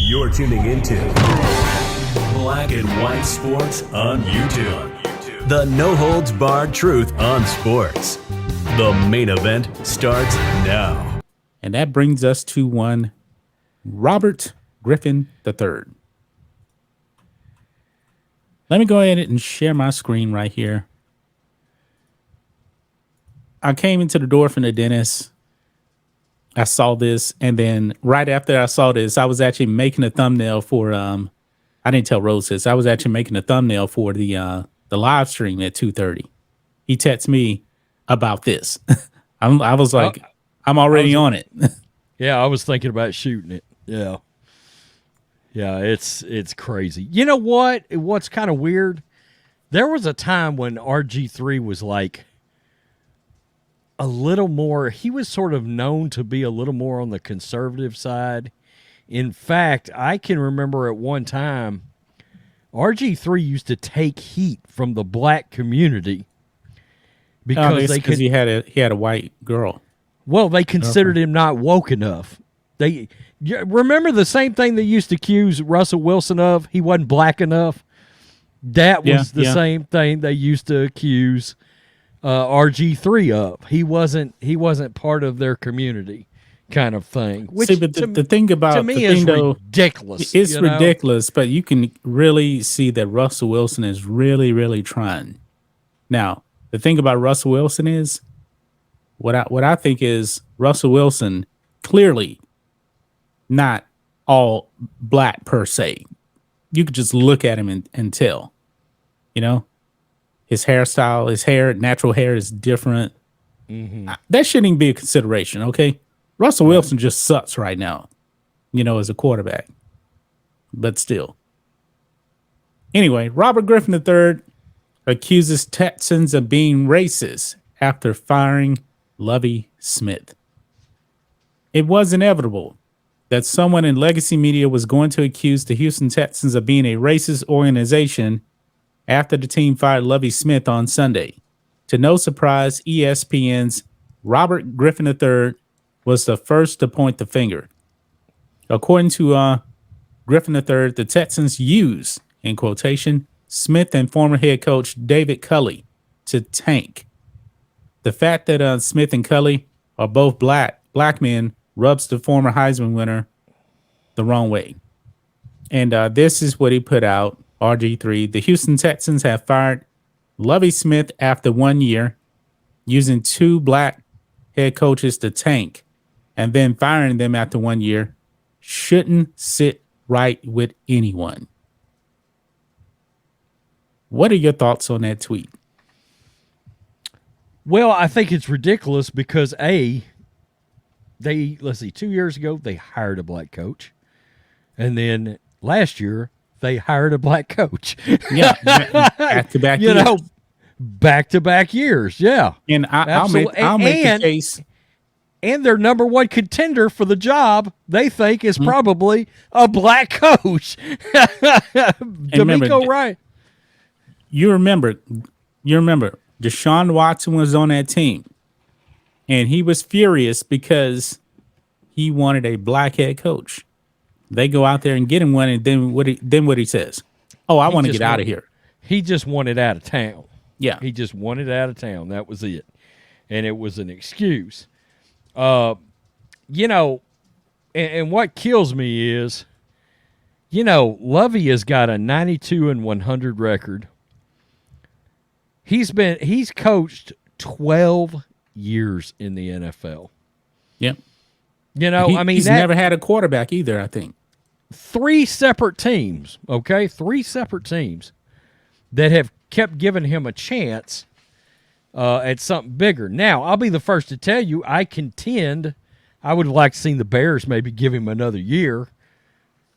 You're tuning into Black and White Sports on YouTube. The no-holds-barred truth on sports. The main event starts now. And that brings us to one Robert Griffin III. Let me go ahead and share my screen right here. I came into the door from the dentist. I saw this, and then right after I saw this, I was actually making a thumbnail for I didn't tell Rose this. I was actually making a thumbnail for the live stream at 2:30. He texted me about this. I was like, I'm already on it. Yeah, I was thinking about shooting it. Yeah. Yeah, it's crazy. You know what? What's kind of weird? There was a time when RG3 was like a little more, he was sort of known to be a little more on the conservative side. In fact, I can remember at one time, RG3 used to take heat from the black community because he had a white girl. Well, they considered him not woke enough. They remember the same thing they used to accuse Russell Wilson of. He wasn't black enough. That was the same thing they used to accuse RG3 of. He wasn't part of their community, kind of thing. Which, but the thing about to me is ridiculous. It's ridiculous, but you can really see that Russell Wilson is really, really trying. Now, the thing about Russell Wilson is what I think is Russell Wilson clearly not all black per se. You could just look at him and tell, you know, his hairstyle, natural hair is different. Mm-hmm. That shouldn't even be a consideration. Okay. Russell Wilson just sucks right now, you know, as a quarterback, but still. Anyway, Robert Griffin III accuses Texans of being racist after firing Lovie Smith. It was inevitable that someone in legacy media was going to accuse the Houston Texans of being a racist organization after the team fired Lovie Smith on Sunday. To no surprise, ESPN's Robert Griffin III was the first to point the finger. According to Griffin III, the Texans used, in quotation, Smith and former head coach David Culley to tank. The fact that Smith and Culley are both black men rubs the former Heisman winner the wrong way. And this is what he put out, RG3. The Houston Texans have fired Lovie Smith after 1 year, using two black head coaches to tank, and then firing them after 1 year shouldn't sit right with anyone. What are your thoughts on that tweet? Well, I think it's ridiculous because 2 years ago, they hired a black coach. And then last year, they hired a black coach. Yeah. Back-to-back years. Back-to-back years. Yeah. And I'll make the case. And their number one contender for the job, they think, is probably a black coach. D'Amico Ryan. You remember, Deshaun Watson was on that team, and he was furious because he wanted a black head coach. They go out there and get him one, and then what he says? Oh, I want to get out of here. He just wanted out of town. Yeah. He just wanted out of town. That was it. And it was an excuse. You know, and what kills me is, you know, Lovie has got a 92-100 record. He's coached 12 years in the NFL. Yep. You know, he's never had a quarterback either, I think. 3 separate teams, okay? 3 separate teams that have kept giving him a chance at something bigger. Now, I'll be the first to tell you, I contend I would have liked to see the Bears maybe give him another year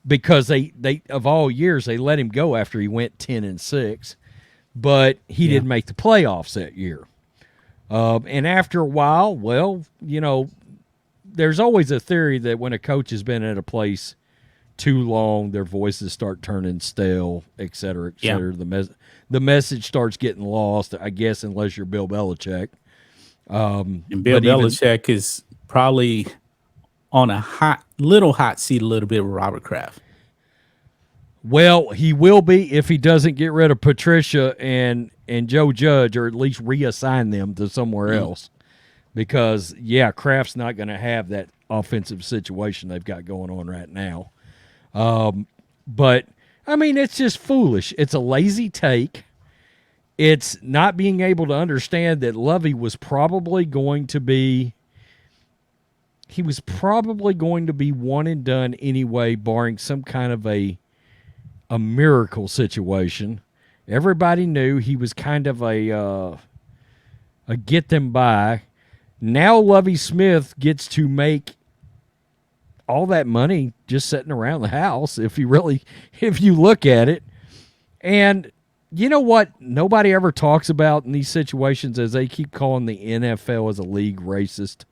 because they of all years, they let him go after he went 10-6. But he didn't make the playoffs that year. And after a while, well, you know, there's always a theory that when a coach has been at a place too long, their voices start turning stale, et cetera, et cetera. Yeah. The message starts getting lost, I guess, unless you're Bill Belichick. And Bill Belichick is probably on a hot seat a little bit with Robert Kraft. Well, he will be if he doesn't get rid of Patricia and Joe Judge, or at least reassign them to somewhere else. Because, Kraft's not going to have that offensive situation they've got going on right now. But, I mean, it's just foolish. It's a lazy take. It's not being able to understand that Lovie was probably going to be one and done anyway, barring some kind of a miracle situation. Everybody knew he was kind of a get them by. Now Lovie Smith gets to make all that money just sitting around the house, if you look at it. And you know what nobody ever talks about in these situations, as they keep calling the NFL as a league racist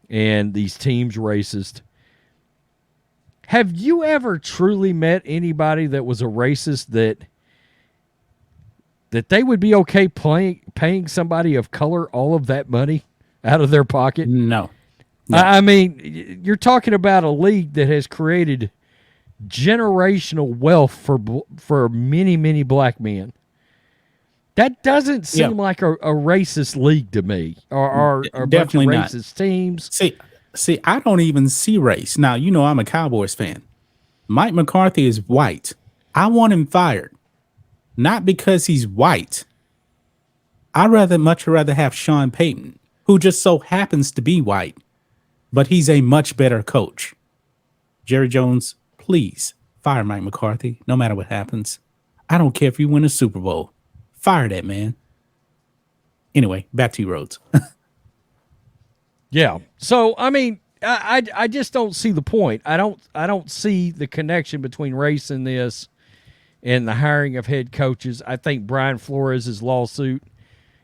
and these teams racist. Have you ever truly met anybody that was a racist that they would be okay paying somebody of color all of that money out of their pocket? No. I mean, you're talking about a league that has created generational wealth for many, many black men. That doesn't seem like a racist league to me, or a bunch of racist teams. See, I don't even see race. Now, I'm a Cowboys fan. Mike McCarthy is white. I want him fired. Not because he's white. I'd much rather have Sean Payton, who just so happens to be white, but he's a much better coach. Jerry Jones, please fire Mike McCarthy, no matter what happens. I don't care if you win a Super Bowl. Fire that man. Anyway, back to you, Rhodes. Yeah. So, I mean, I just don't see the point. I don't see the connection between race and this and the hiring of head coaches. I think Brian Flores' lawsuit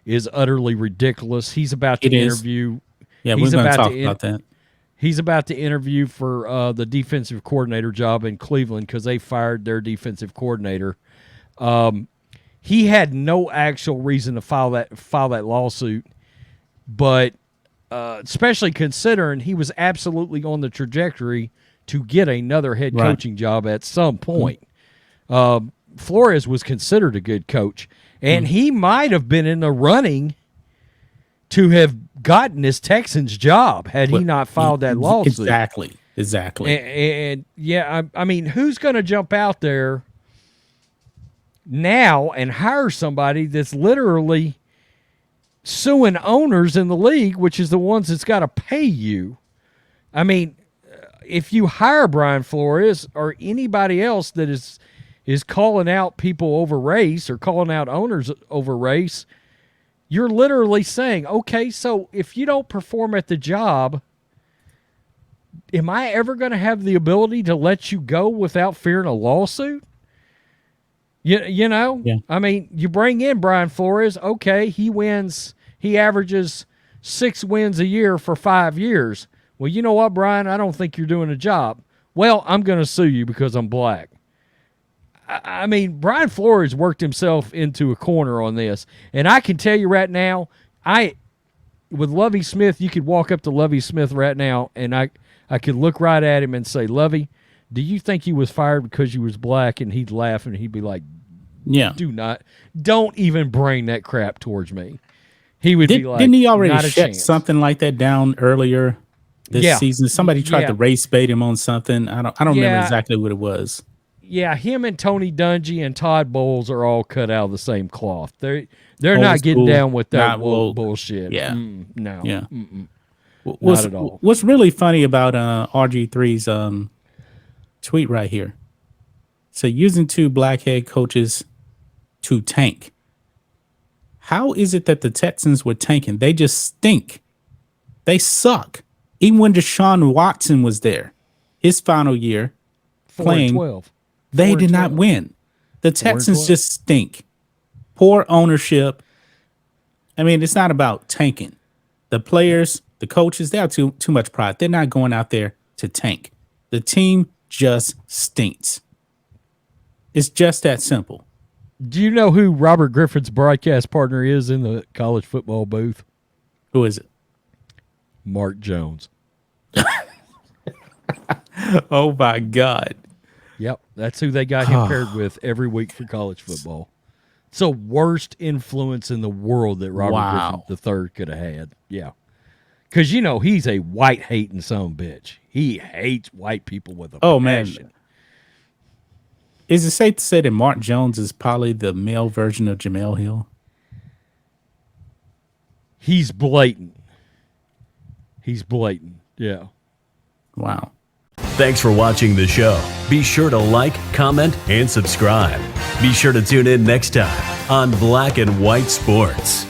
is utterly ridiculous. He's about to interview. Yeah, we're going to talk about that. He's about to interview for the defensive coordinator job in Cleveland because they fired their defensive coordinator. He had no actual reason to file that lawsuit, but especially considering he was absolutely on the trajectory to get another head coaching job at some point. Flores was considered a good coach, and he might have been in the running to have gotten his Texans job had he not filed that lawsuit. Exactly. And I mean, who's going to jump out there now and hire somebody that's literally suing owners in the league, which is the ones that's got to pay you? I mean, if you hire Brian Flores or anybody else that is calling out people over race or calling out owners over race, you're literally saying, okay, so if you don't perform at the job, am I ever going to have the ability to let you go without fearing a lawsuit? You know? Yeah. I mean, you bring in Brian Flores, okay, he averages 6 wins a year for 5 years. Well, you know what, Brian? I don't think you're doing a job. Well, I'm going to sue you because I'm black. I mean, Brian Flores worked himself into a corner on this. And I can tell you right now, with Lovie Smith, you could walk up to Lovie Smith right now, and I could look right at him and say, Lovie, do you think he was fired because you was black? And he'd laugh, and he'd be like, yeah, don't even bring that crap towards me. He would be like, didn't he already not a shut chance. something like that down earlier this season? Somebody tried to race bait him on something. I don't remember exactly what it was. Yeah, him and Tony Dungy and Todd Bowles are all cut out of the same cloth. They're not getting down with that bullshit. Yeah. No. Yeah. Not at all. What's really funny about RG3's tweet right here? So using 2 black head coaches to tank. How is it that the Texans were tanking? They just stink. They suck. Even when Deshaun Watson was there, his final year playing, 4-12. They did not win. The Texans just stink. Poor ownership. I mean, it's not about tanking. The players, the coaches, they have too much pride. They're not going out there to tank. The team just stinks. It's just that simple. Do you know who Robert Griffin's broadcast partner is in the college football booth? Who is it? Mark Jones. Oh, my God. Yep, that's who they got him paired with every week for college football. It's the worst influence in the world that Robert Griffin III could have had. Yeah. Because, he's a white-hating son of a bitch. He hates white people with a passion. Man. Is it safe to say that Mark Jones is probably the male version of Jamel Hill? He's blatant. Yeah. Wow. Thanks for watching the show. Be sure to like, comment, and subscribe. Be sure to tune in next time on Black and White Sports.